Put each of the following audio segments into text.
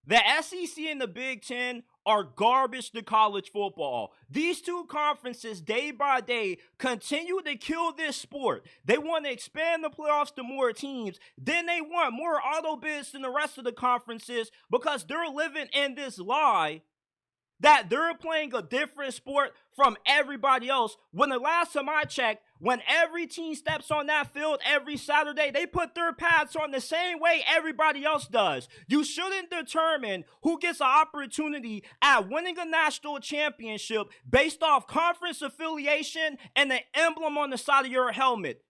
The SEC and the Big Ten are garbage to college football. These two conferences, day by day, continue to kill this sport. They want to expand the playoffs to more teams. Then they want more auto bids than the rest of the conferences because they're living in this lie that they're playing a different sport from everybody else. When the last time I checked, when every team steps on that field every Saturday, they put their pads on the same way everybody else does. You shouldn't determine who gets an opportunity at winning a national championship based off conference affiliation and the emblem on the side of your helmet.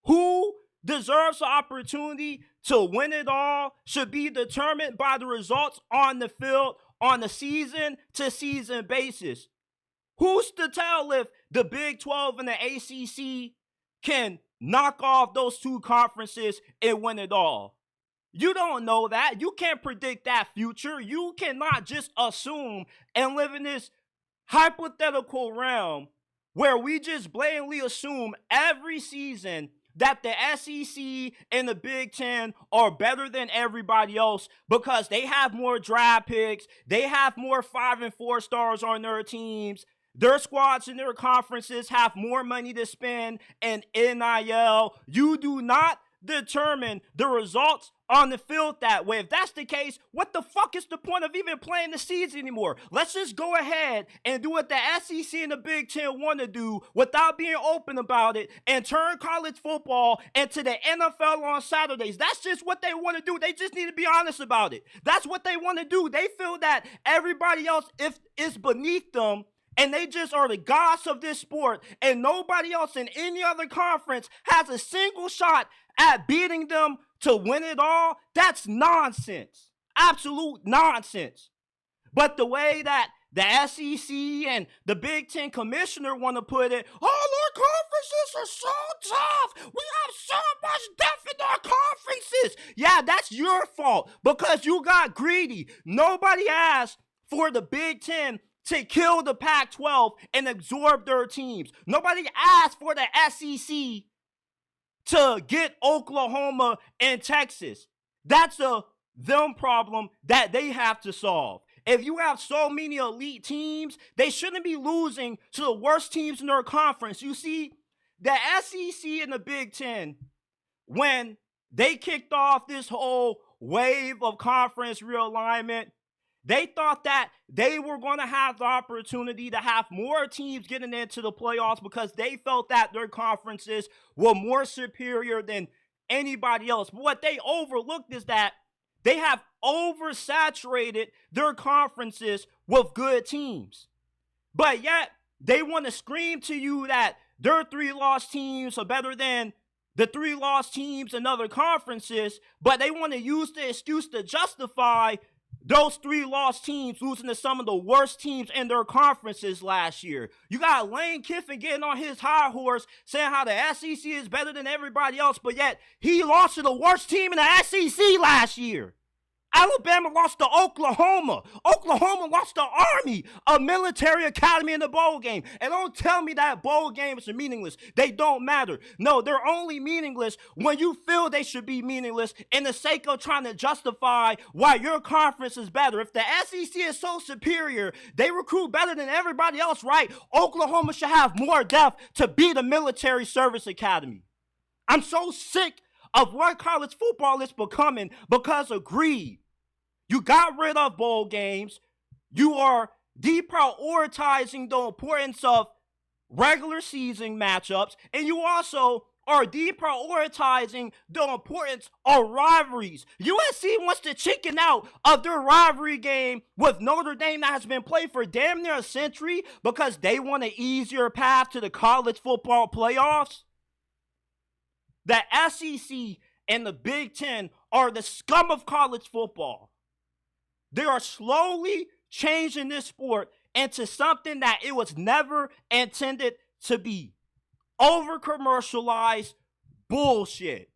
Who deserves the opportunity to win it all should be determined by the results on the field on a season-to-season basis. Who's to tell if the Big 12 and the ACC can knock off those two conferences and win it all? You don't know that. You can't predict that future. You cannot just assume and live in this hypothetical realm where we just blatantly assume every season that the SEC and the Big Ten are better than everybody else because they have more draft picks, they have more 5 and 4 stars on their teams, their squads and their conferences have more money to spend, and NIL. You do not determine the results on the field that way. If that's the case, what the fuck is the point of even playing the season anymore? Let's just go ahead and do what the SEC and the Big Ten want to do without being open about it and turn college football into the NFL on Saturdays. That's just what they want to do. They just need to be honest about it. That's what they want to do. They feel that everybody else is beneath them, and they just are the gods of this sport, and nobody else in any other conference has a single shot at beating them to win it all. That's nonsense. Absolute nonsense. But the way that the SEC and the Big Ten commissioner want to put it, all our conferences are so tough. We have so much depth in our conferences. Yeah, that's your fault because you got greedy. Nobody asked for the Big Ten to kill the Pac-12 and absorb their teams. Nobody asked for the SEC to get Oklahoma and Texas. That's a them problem that they have to solve. If you have so many elite teams, they shouldn't be losing to the worst teams in their conference. You see, the SEC and the Big Ten, when they kicked off this whole wave of conference realignment, they thought that they were going to have the opportunity to have more teams getting into the playoffs because they felt that their conferences were more superior than anybody else. But what they overlooked is that they have oversaturated their conferences with good teams. But yet, they want to scream to you that their 3-loss teams are better than the 3-loss teams in other conferences, but they want to use the excuse to justify those 3-loss teams losing to some of the worst teams in their conferences last year. You got Lane Kiffin getting on his high horse saying how the SEC is better than everybody else, but yet he lost to the worst team in the SEC last year. Alabama lost to Oklahoma. Oklahoma lost to Army, a military academy in the bowl game. And don't tell me that bowl games are meaningless. They don't matter. No, they're only meaningless when you feel they should be meaningless in the sake of trying to justify why your conference is better. If the SEC is so superior, they recruit better than everybody else, right? Oklahoma should have more depth to be the military service academy. I'm so sick of what college football is becoming because of greed. You got rid of bowl games. You are deprioritizing the importance of regular season matchups, and you also are deprioritizing the importance of rivalries. USC wants to chicken out of their rivalry game with Notre Dame that has been played for damn near a century because they want an easier path to the college football playoffs. The SEC and the Big Ten are the scum of college football. They are slowly changing this sport into something that it was never intended to be. Over-commercialized bullshit.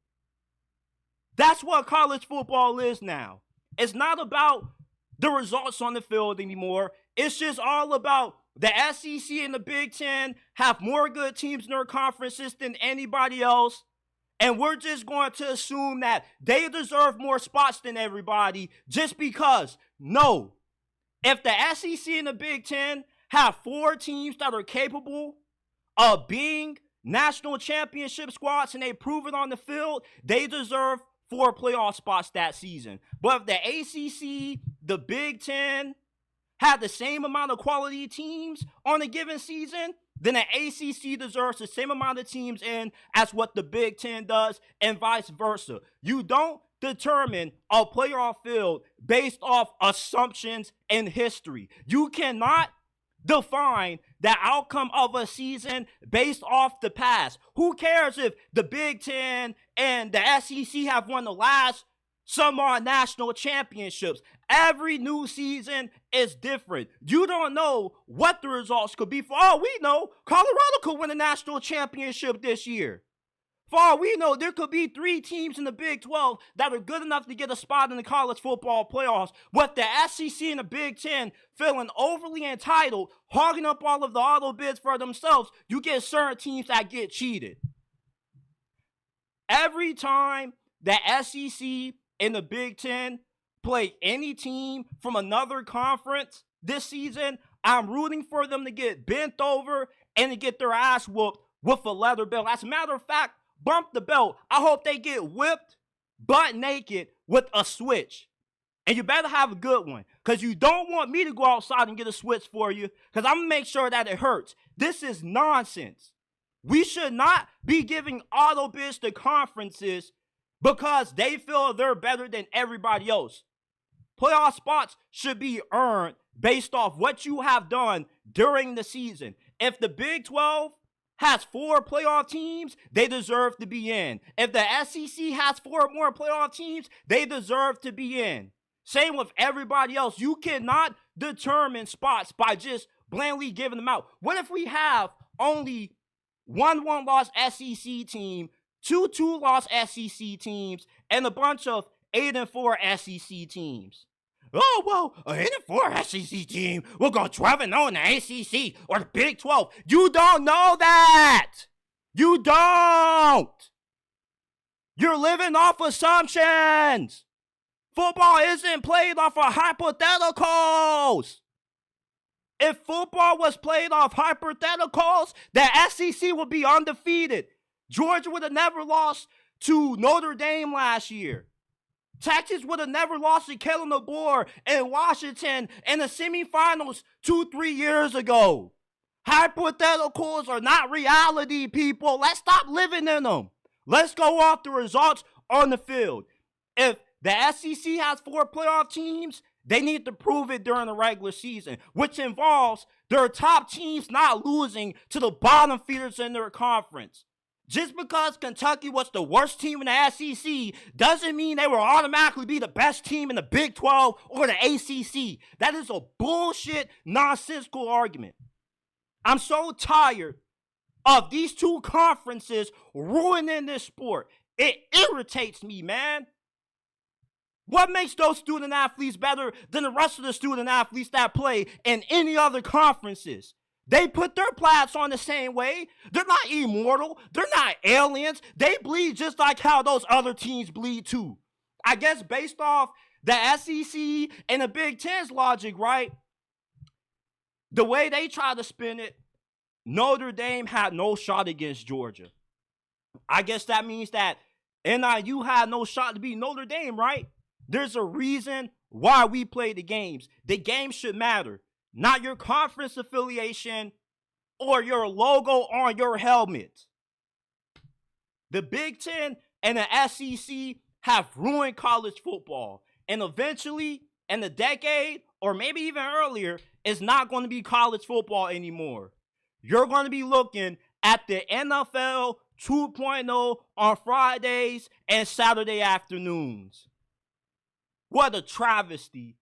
That's what college football is now. It's not about the results on the field anymore. It's just all about the SEC and the Big Ten have more good teams in their conferences than anybody else. And we're just going to assume that they deserve more spots than everybody just because No. If the SEC and the Big Ten have 4 teams that are capable of being national championship squads and they prove it on the field, they deserve 4 playoff spots that season. But if the ACC, the Big Ten have the same amount of quality teams on a given season, then the ACC deserves the same amount of teams in as what the Big Ten does, and vice versa. You don't determine a playoff field based off assumptions and history. You cannot define the outcome of a season based off the past. Who cares if the Big Ten and the SEC have won the last some are national championships? Every new season is different. You don't know what the results could be. For all we know, Colorado could win a national championship this year. For all we know, there could be 3 teams in the Big 12 that are good enough to get a spot in the college football playoffs. With the SEC and the Big 10 feeling overly entitled, hogging up all of the auto bids for themselves, you get certain teams that get cheated. Every time the SEC and the Big 10 play any team from another conference this season, I'm rooting for them to get bent over and to get their ass whooped with a leather belt. As a matter of fact, bump the belt. I hope they get whipped butt naked with a switch. And you better have a good one, because you don't want me to go outside and get a switch for you, because I'm going to make sure that it hurts. This is nonsense. We should not be giving auto bids to conferences because they feel they're better than everybody else. Playoff spots should be earned based off what you have done during the season. If the Big 12 has 4 playoff teams, they deserve to be in. If the SEC has 4 more playoff teams, they deserve to be in. Same with everybody else. You cannot determine spots by just blandly giving them out. What if we have only 1 1-loss SEC team, 2 2-loss SEC teams, and a bunch of 8-4 SEC teams? Oh, well, a 8-4 SEC team will go 12-0 in the ACC or the Big 12. You don't know that. You don't. You're living off assumptions. Football isn't played off of hypotheticals. If football was played off hypotheticals, the SEC would be undefeated. Georgia would have never lost to Notre Dame last year. Texas would have never lost to Kellen DeBoer and Washington in the semifinals 2-3 years ago. Hypotheticals are not reality, people. Let's stop living in them. Let's go off the results on the field. If the SEC has 4 playoff teams, they need to prove it during the regular season, which involves their top teams not losing to the bottom feeders in their conference. Just because Kentucky was the worst team in the SEC doesn't mean they will automatically be the best team in the Big 12 or the ACC. That is a bullshit, nonsensical argument. I'm so tired of these 2 conferences ruining this sport. It irritates me, man. What makes those student athletes better than the rest of the student athletes that play in any other conferences? They put their plaids on the same way. They're not immortal. They're not aliens. They bleed just like how those other teams bleed too. I guess based off the SEC and the Big Ten's logic, right? The way they try to spin it, Notre Dame had no shot against Georgia. I guess that means that NIU had no shot to beat Notre Dame, right? There's a reason why we play the games. The game should matter, not your conference affiliation or your logo on your helmet. The Big Ten and the SEC have ruined college football. And eventually, in a decade, or maybe even earlier, it's not going to be college football anymore. You're going to be looking at the NFL 2.0 on Fridays and Saturday afternoons. What a travesty